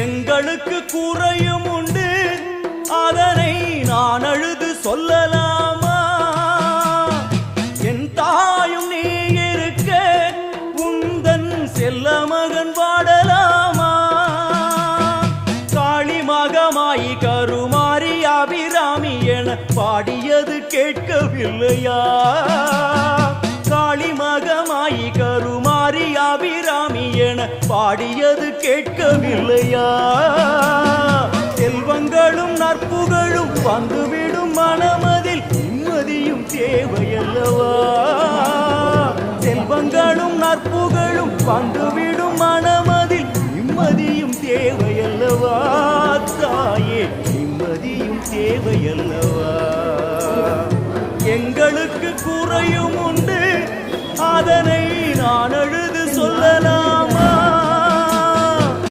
எங்களுக்கு குறையும் உண்டு, அதனை நான் அழுது சொல்லலாமா? என் தாயும் நீ இருக்க உந்தன் செல்ல மகன் வாடலாமா? காளி மகமாயி கருமாரி அபிராமி என பாடியது கேட்கவில்லையா? காளி மகமாயி கருமாரி அபிராமி என பாடியது கேட்கவில்லையா? செல்வங்களும் நற்புகழும் வந்துவிடும் மனமதில் நிம்மதியும் தேவையல்லவா? செல்வங்களும் நற்புகழும் வந்துவிடும் மனமதில் நிம்மதியும் தேவையல்லவா? தாயே நிம்மதியும் தேவையல்லவா? எங்களுக்கு குறையும் உண்டு, அதனை நான்